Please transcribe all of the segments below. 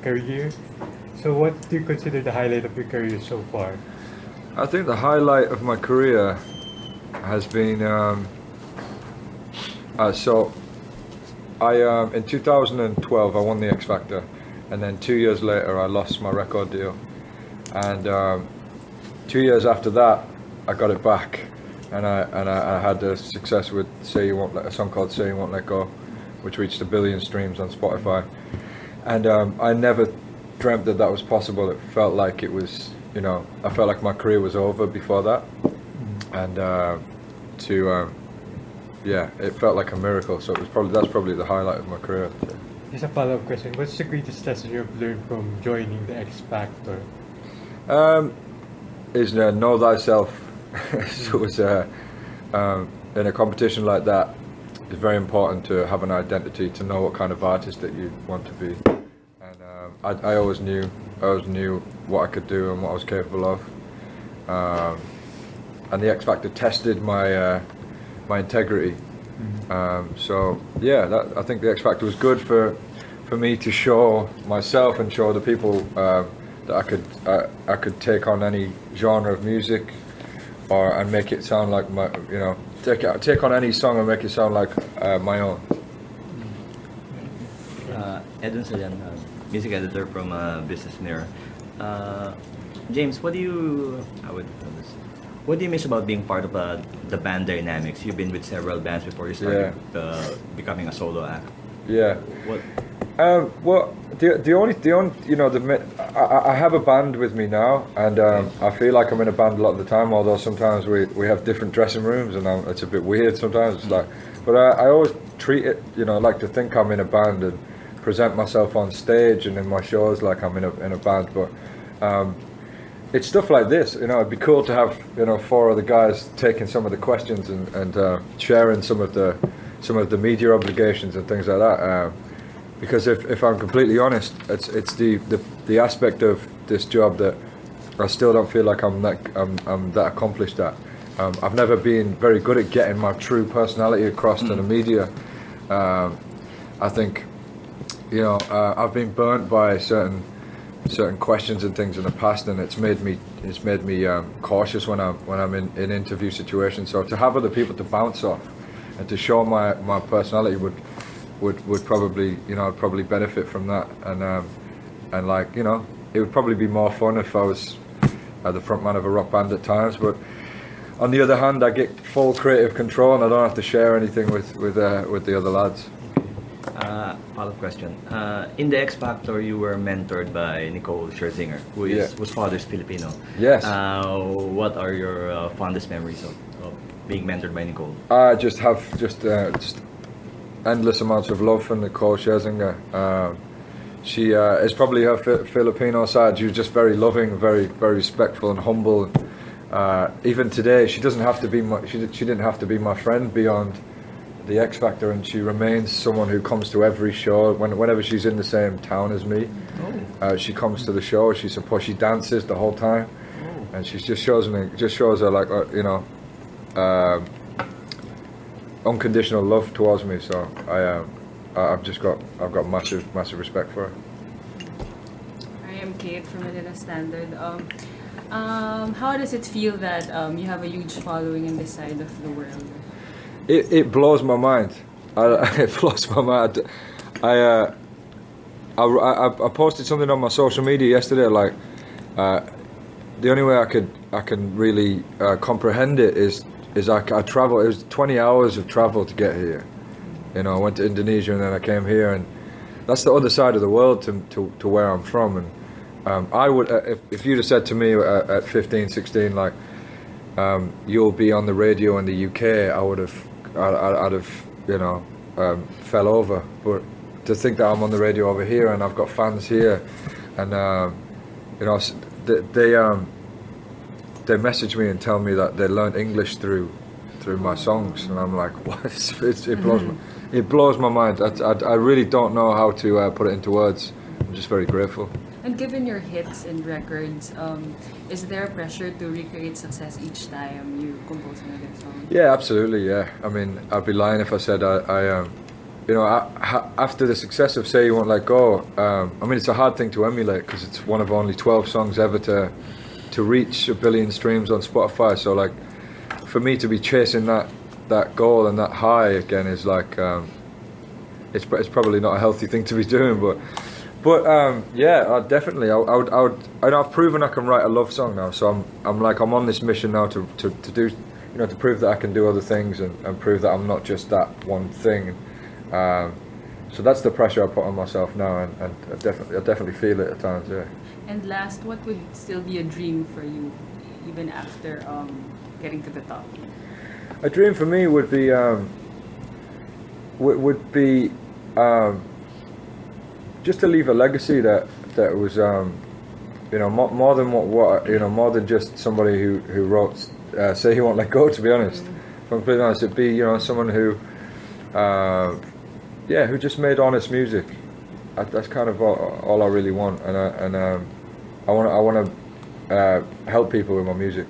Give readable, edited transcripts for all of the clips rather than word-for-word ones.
career. So what do you consider the highlight of your career so far? I think the highlight of my career has been in 2012 I won the X Factor, and then 2 years later I lost my record deal, and 2 years after that I got it back, and I had the success with a song called Say You Won't Let Go, which reached 1 billion streams on Spotify, and I never dreamt that was possible. It felt like it was, I felt like my career was over before that, and it felt like a miracle. So that's probably the highlight of my career. Just a follow-up question. What's the greatest lesson you've learned from joining the X Factor? Is know thyself. So it's in a competition like that, it's very important to have an identity, to know what kind of artist that you want to be. And I always knew what I could do and what I was capable of. And the X Factor tested my integrity. So yeah, I think the X Factor was good for me to show myself and show the people that I could take on any genre of music, and make it sound like take on any song and make it sound like my own. Edwin Salian, music editor from Business Mirror. James, what do you miss about being part of the band dynamics? You've been with several bands before you started becoming a solo act. Yeah. What? Well, I have a band with me now, and I feel like I'm in a band a lot of the time. Although sometimes we have different dressing rooms, and it's a bit weird sometimes. It's but I always treat it, I like to think I'm in a band and present myself on stage and in my shows like I'm in a band. But it's stuff like this, it'd be cool to have 4 other guys taking some of the questions and sharing some of the media obligations and things like that. Because if I'm completely honest, it's the aspect of this job that I still don't feel like I'm that accomplished at. I've never been very good at getting my true personality across to the media. I think I've been burnt by certain questions and things in the past, and it's made me cautious when I'm in interview situations. So to have other people to bounce off and to show my personality would probably I'd probably benefit from that, and it would probably be more fun if I was the front man of a rock band at times. But on the other hand, I get full creative control and I don't have to share anything with the other lads. Follow-up question. In the X Factor, you were mentored by Nicole Scherzinger, whose father is Filipino. Yes. What are your fondest memories of being mentored by Nicole? I just have just endless amounts of love for Nicole Scherzinger. She is probably her Filipino side. She was just very loving, very very respectful and humble. Even today, she didn't have to be my friend beyond the X Factor, and she remains someone who comes to every show. Whenever she's in the same town as me, she comes to the show. She dances the whole time, and she just shows her like unconditional love towards me. So I've got massive respect for her. I am Kate from Manila Standard. How does it feel that you have a huge following in this side of the world? It blows my mind. It blows my mind. I posted something on my social media yesterday. Like the only way I can really comprehend it is I travel. It was 20 hours of travel to get here. I went to Indonesia and then I came here, and that's the other side of the world to where I'm from. And I would if you'd have said to me at 15, 16, like you'll be on the radio in the UK, I'd have fell over. But to think that I'm on the radio over here and I've got fans here, and they message me and tell me that they learned English through my songs, and I'm like, what? It blows my mind. I really don't know how to put it into words. I'm just very grateful. And given your hits and records, is there pressure to recreate success each time you compose another song? Yeah, absolutely. Yeah, I mean, I'd be lying if I said you know, after the success of Say You Won't Let Go, I mean, it's a hard thing to emulate because it's one of only 12 songs ever to reach 1 billion streams on Spotify. So like, for me to be chasing that goal and that high again is like, it's probably not a healthy thing to be doing, but yeah, definitely. I've proven I can write a love song now, so I'm on this mission now to do, you know, to prove that I can do other things and prove that I'm not just that one thing. So that's the pressure I put on myself now, and I definitely feel it at times. Yeah. And last, what would still be a dream for you, even after getting to the top? A dream for me would be just to leave a legacy that was you know, more than what you know, more than just somebody who wrote Say You Won't Let Go. To be honest, if I'm completely honest, it'd be, you know, someone who who just made honest music. That's kind of all I really want, and I want to help people with my music.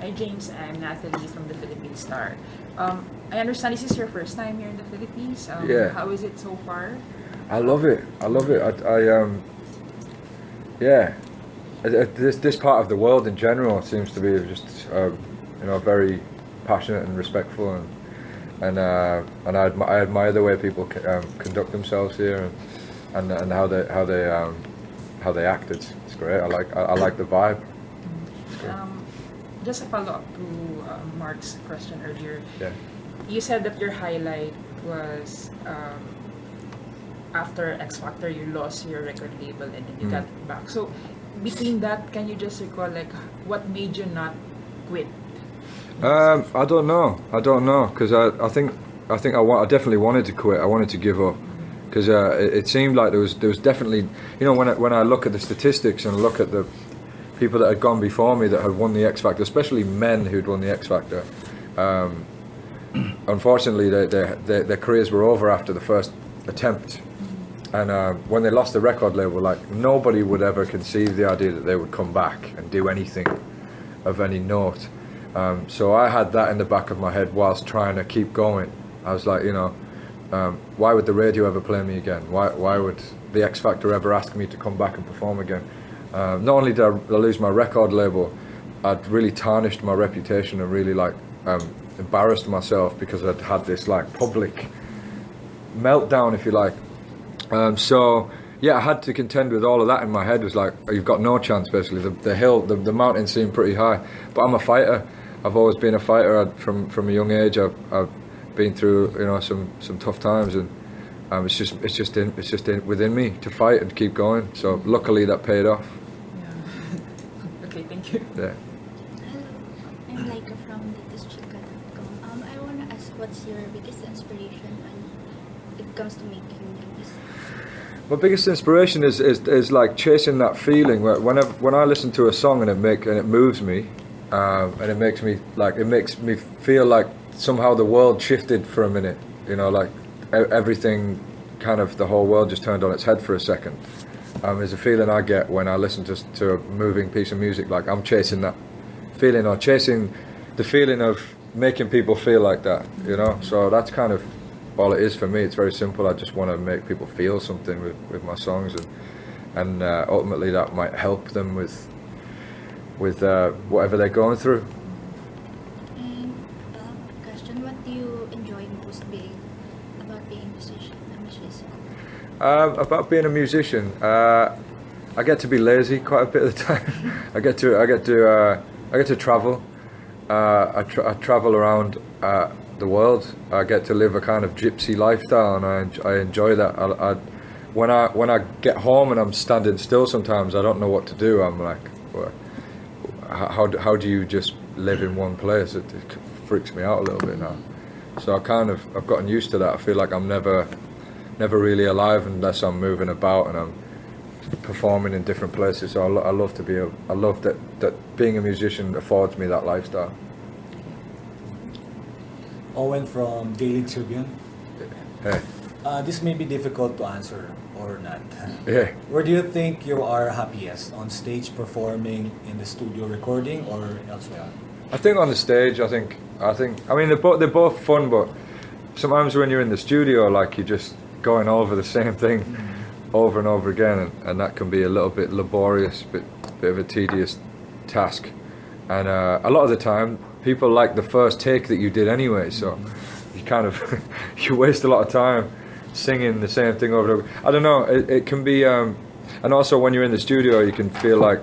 Hi James, I'm Natalie from the Philippine Star. I understand this is your first time here in the Philippines. Yeah. How is it so far? I love it. This part of the world in general seems to be just you know, very passionate and respectful, and I admire the way people conduct themselves here, and how they act. It's great. I like the vibe. Just a follow-up to Mark's question earlier. Yeah. You said that your highlight was after X Factor, you lost your record label and then you got it back. So between that, can you just recall like what made you not quit? I don't know, because I think I definitely wanted to quit. I wanted to give up, because it seemed like there was definitely, you know, when I look at the statistics and look at the people that had gone before me that had won the X Factor, especially men who'd won the X Factor, unfortunately their careers were over after the first attempt, and when they lost the record label, like, nobody would ever conceive the idea that they would come back and do anything of any note. So I had that in the back of my head whilst trying to keep going. I was like, you know, why would the radio ever play me again? Why would the X Factor ever ask me to come back and perform again? Not only did I lose my record label, I'd really tarnished my reputation and really like embarrassed myself because I'd had this like public meltdown, if you like. So yeah, I had to contend with all of that in my head. It was like, you've got no chance, basically. The mountain seemed pretty high, but I'm a fighter. I've always been a fighter. From a young age, I've been through, you know, some tough times, and it's just within me to fight and keep going. So luckily that paid off. Yeah. Okay, thank you. Yeah. Hello, I'm Laika from latestchica.com. I want to ask, what's your biggest inspiration when it comes to making music? My biggest inspiration is like chasing that feeling where when I listen to a song and it moves me, and it makes me feel like somehow the world shifted for a minute, you know, like everything, kind of the whole world just turned on its head for a second. There's a feeling I get when I listen to a moving piece of music, like I'm chasing that feeling, or chasing the feeling of making people feel like that, you know. So that's kind of all it is for me. It's very simple. I just want to make people feel something with my songs, and ultimately that might help them with whatever they're going through. And question, what do you enjoy most about being a musician? About being a musician, I get to be lazy quite a bit of the time. I get to travel. I travel around the world. I get to live a kind of gypsy lifestyle, and I enjoy that. When I get home and I'm standing still, sometimes I don't know what to do. I'm like, well, how do you just live in one place? It freaks me out a little bit now. So I've gotten used to that. I feel like I'm never really alive unless I'm moving about and I'm performing in different places. So I love that being a musician affords me that lifestyle. Owen from Daily Tribune. Hey. This may be difficult to answer or not. Yeah. Where do you think you are happiest? On stage performing, in the studio recording, or elsewhere? I think on the stage. I mean they're both fun, but sometimes when you're in the studio, like you're just going over the same thing over and over again, and that can be a little bit laborious, bit of a tedious task. And a lot of the time, people like the first take that you did anyway, so you kind of you waste a lot of time singing the same thing over and over. I don't know. It can be, and also when you're in the studio, you can feel like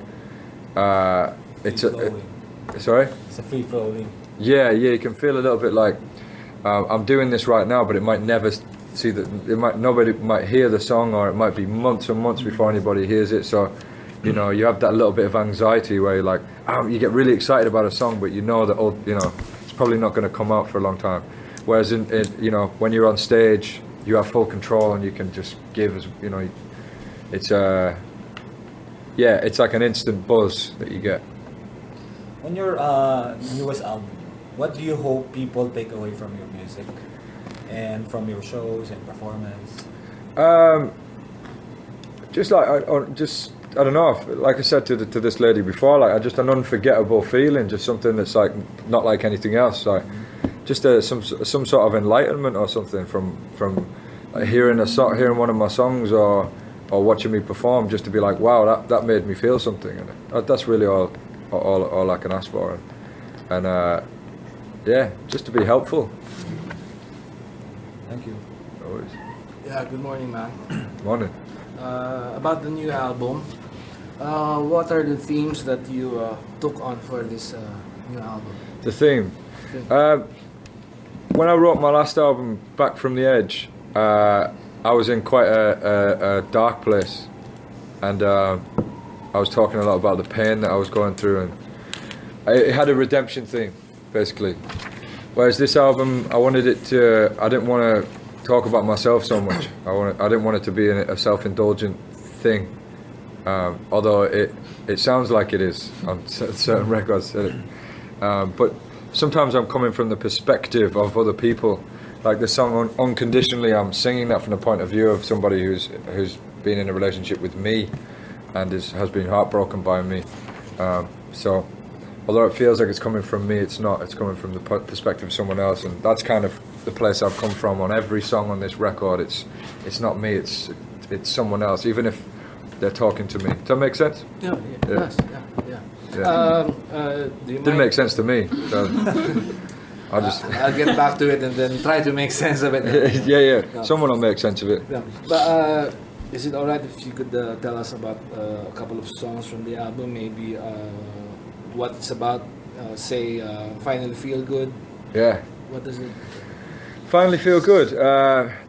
it's sorry. It's a free flowing. Yeah, you can feel a little bit like I'm doing this right now, but it might never see that. Nobody might hear the song, or it might be months and months before anybody hears it. So, you know, you have that little bit of anxiety where you're like, you get really excited about a song, but you know that it's probably not going to come out for a long time. Whereas you know, when you're on stage, you have full control and you can just give as you know. It's it's like an instant buzz that you get. On your newest album, what do you hope people take away from your music and from your shows and performance? Just like I don't know. Like I said to this lady before, like just an unforgettable feeling, just something that's like not like anything else. Like just some sort of enlightenment or something from like hearing one of my songs or watching me perform, just to be like, wow, that made me feel something, and that's really all I can ask for, and just to be helpful. Thank you. Always. Yeah, good morning, man. Morning. About the new album, what are the themes that you took on for this new album? The theme. When I wrote my last album, Back from the Edge, I was in quite a dark place, and I was talking a lot about the pain that I was going through, and it had a redemption theme, basically. Whereas this album, I didn't want to talk about myself so much. I didn't want it to be a self-indulgent thing, although it sounds like it is on certain records. But sometimes I'm coming from the perspective of other people. Like the song Unconditionally, I'm singing that from the point of view of somebody who's been in a relationship with me and has been heartbroken by me. So although it feels like it's coming from me, it's not. It's coming from the perspective of someone else, and that's kind of the place I've come from on every song on this record. It's not me, it's someone else, even if they're talking to me. Does that make sense? Yeah, it does. Yeah. Do you Didn't mind- make sense to me. So I'll get back to it and then try to make sense of it. yeah. Someone will make sense of it. Yeah. But is it alright if you could tell us about a couple of songs from the album, maybe what it's about? Say, Finally Feel Good. Yeah. What does it? Finally Feel Good.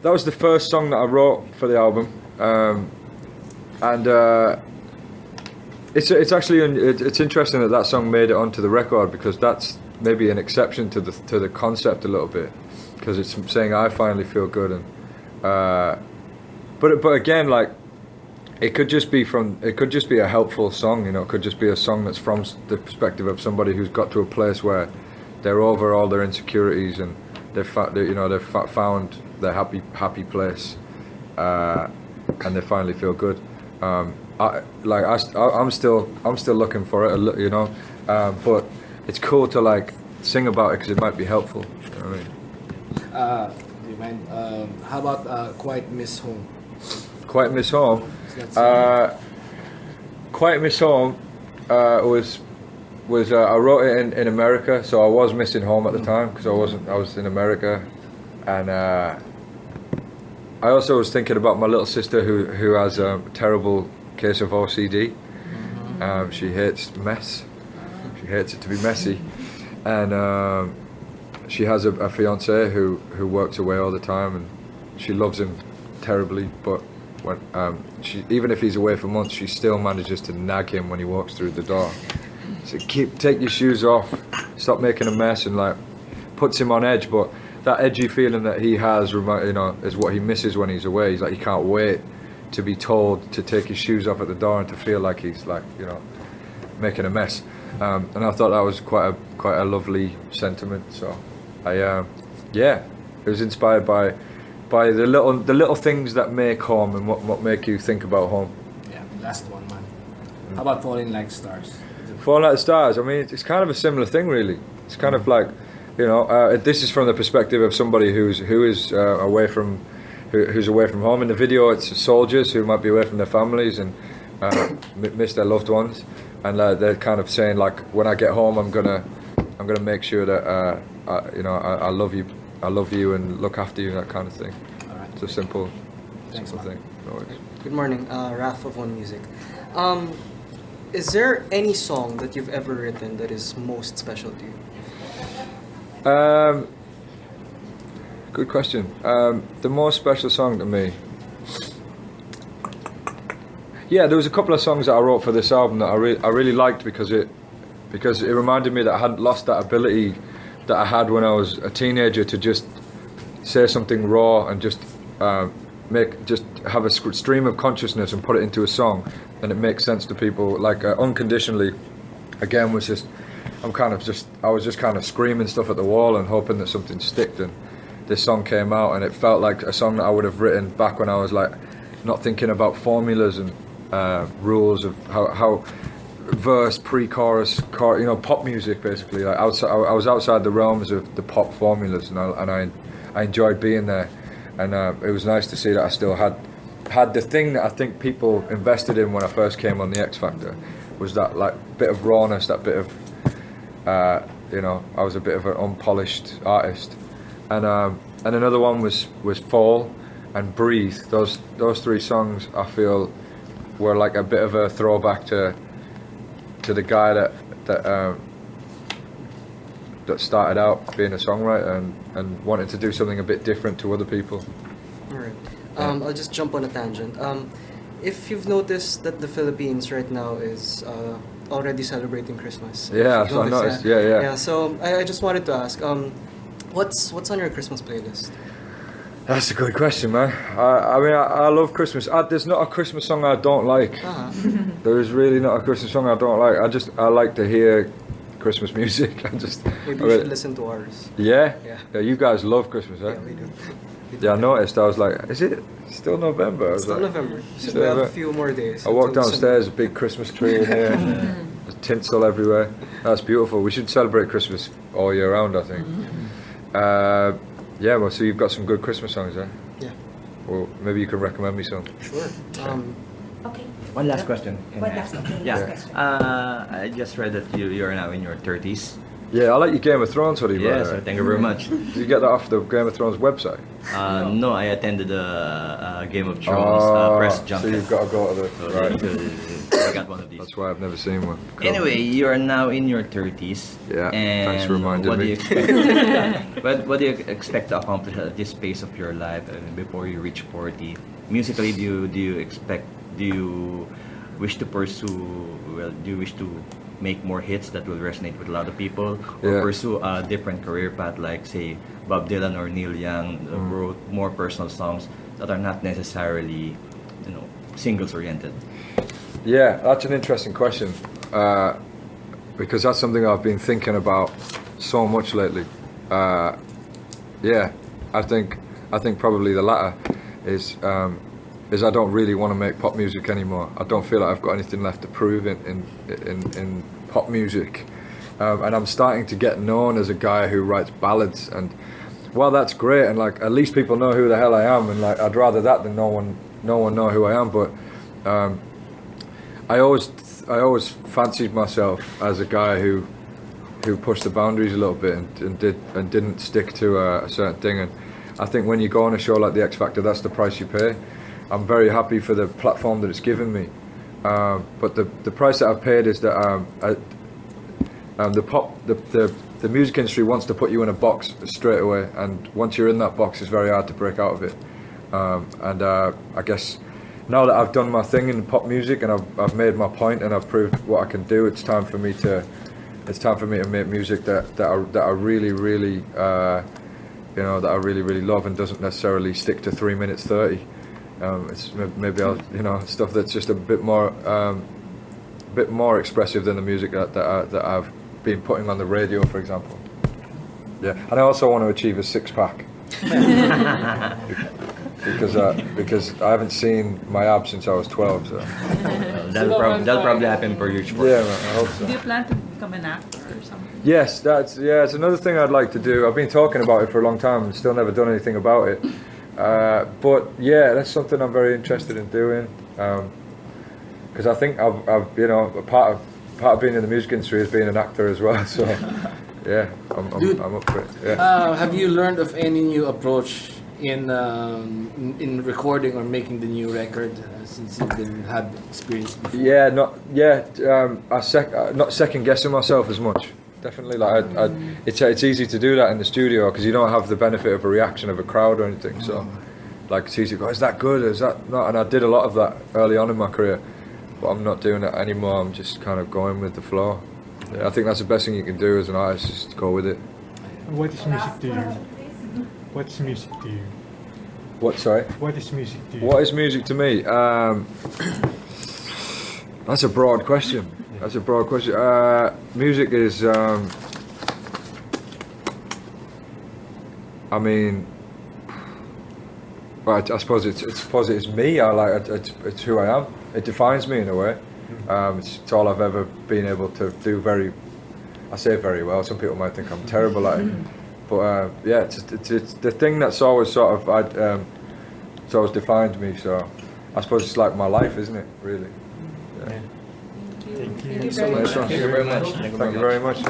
That was the first song that I wrote for the album, and it's actually it's interesting that song made it onto the record, because that's maybe an exception to the concept a little bit, because it's saying I finally feel good, and but again, like it could just be a helpful song, you know. It could just be a song that's from the perspective of somebody who's got to a place where they're over all their insecurities and they've found their happy place, and they finally feel good. I'm still looking for it, you know, but it's cool to like sing about it because it might be helpful. You know what I mean? Do you mind? How about Quite Miss Home? Quite Miss Home. Quite Miss Home was I wrote it in America, so I was missing home at the time because I was in America, and I also was thinking about my little sister who has a terrible case of OCD. She hates mess. She hates it to be messy, and she has a fiance who works away all the time, and she loves him terribly, but when even if he's away for months, she still manages to nag him when he walks through the door. So take your shoes off, stop making a mess, and like puts him on edge. But that edgy feeling that he has, you know, is what he misses when he's away. He's like, he can't wait to be told to take his shoes off at the door and to feel like he's like, you know, making a mess. And I thought that was quite a lovely sentiment. So it was inspired by the little things that make home and what make you think about home. Yeah, last one, man. How about Falling Like Stars? Falling Like the Stars, I mean, it's kind of a similar thing, really. It's kind of like this is from the perspective of somebody who's away from home. In the video, it's soldiers who might be away from their families and miss their loved ones, and they're kind of saying like, when I get home, I'm gonna make sure that I love you and look after you, that kind of thing. All right. It's a simple Thanks, thing. No worries. Good morning, Raf of One Music. Is there any song that you've ever written that is most special to you? Good question. The most special song to me. Yeah, there was a couple of songs that I wrote for this album that I really liked because it reminded me that I hadn't lost that ability that I had when I was a teenager to just say something raw and just have a stream of consciousness and put it into a song, and it makes sense to people. Like Unconditionally, again, was just I was just kind of screaming stuff at the wall and hoping that something sticked, and this song came out and it felt like a song that I would have written back when I was like not thinking about formulas and rules of how verse, pre-chorus, pop music basically. Like I was outside the realms of the pop formulas, and I enjoyed being there, and it was nice to see that I still had the thing that I think people invested in when I first came on the X Factor, was that like bit of rawness, that bit of I was a bit of an unpolished artist, and another one was Fall and Breathe. Those three songs I feel were like a bit of a throwback to the guy that started out being a songwriter and wanted to do something a bit different to other people. All right. I'll just jump on a tangent. If you've noticed that the Philippines right now is already celebrating Christmas. Yeah, so I noticed. Yeah. Yeah. So I just wanted to ask, what's on your Christmas playlist? That's a good question, man. I love Christmas. There's not a Christmas song I don't like. Uh-huh. There is really not a Christmas song I don't like. I like to hear Christmas music. Maybe you should listen to ours. Yeah? Yeah. You guys love Christmas, eh? Yeah, we do. Yeah, I noticed. I was like, is it still November? It's still November. So we have a few more days. I walked downstairs, a big Christmas tree in here. There's tinsel everywhere. That's beautiful. We should celebrate Christmas all year round, I think. Yeah, well, so you've got some good Christmas songs, eh? Yeah. Well, maybe you can recommend me some. Sure. Okay. One last question. One last question. Yeah. Last question. I just read that you're now in your 30s. Yeah, I like your Game of Thrones hoodie, Yeah, brother. so thank you very much. Did you get that off the Game of Thrones website? No, I attended a Game of Thrones press junket. So you've got to go to the... So Right. I got one of these. That's why I've never seen one. Cool. Anyway, you are now in your 30s. Yeah, and thanks for reminding what me. Do you expect, what do you expect to accomplish at this phase of your life before you reach 40? Musically, do you wish to pursue, do you wish to make more hits that will resonate with a lot of people, or pursue a different career path like, say, Bob Dylan or Neil Young wrote more personal songs that are not necessarily, singles oriented? Yeah, that's an interesting question, because that's something I've been thinking about so much lately. Yeah, I think probably the latter is I don't really want to make pop music anymore. I don't feel like I've got anything left to prove in pop music, and I'm starting to get known as a guy who writes ballads, and well, that's great, and like at least people know who the hell I am, and like I'd rather that than no one know who I am. But I always fancied myself as a guy who pushed the boundaries a little bit and didn't stick to a certain thing. And I think when you go on a show like the X Factor, that's the price you pay. I'm very happy for the platform that it's given me, but the price that I've paid is that the music industry wants to put you in a box straight away, and once you're in that box, it's very hard to break out of it. And I guess now that I've done my thing in pop music and I've made my point and I've proved what I can do, it's time for me to make music that I really that I really love and doesn't necessarily stick to 3 minutes 30. It's maybe stuff that's just a bit more expressive than the music that I've been putting on the radio, for example. Yeah, and I also want to achieve a six-pack because I haven't seen my abs since I was 12. So that'll probably happen for you. Yeah, man, I hope so. Do you plan to become an actor or something? Yes, it's another thing I'd like to do. I've been talking about it for a long time and still never done anything about it. But yeah, that's something I'm very interested in doing. Because I think I've a part of being in the music industry is being an actor as well. So yeah, I'm up for it. Yeah. Have you learned of any new approach in recording or making the new record since you've had experience before? Yeah, not second guessing myself as much. Definitely, it's easy to do that in the studio because you don't have the benefit of a reaction of a crowd or anything. So, it's easy to go, is that good? Is that not? And I did a lot of that early on in my career, but I'm not doing that anymore. I'm just kind of going with the flow. Yeah, I think that's the best thing you can do as an artist, just go with it. What is music to you? What's music to you? What? Sorry. What is music to you? What is music to me? That's a broad question. That's a broad question. Music is, I mean, well, I suppose it's me. It's who I am. It defines me in a way. It's all I've ever been able to do. I say very well. Some people might think I'm terrible at it, but yeah, it's the thing that's always sort of it's always defined me. So I suppose it's like my life, isn't it? Really. Yeah. Thank you. Thank you very much. Thank you very much.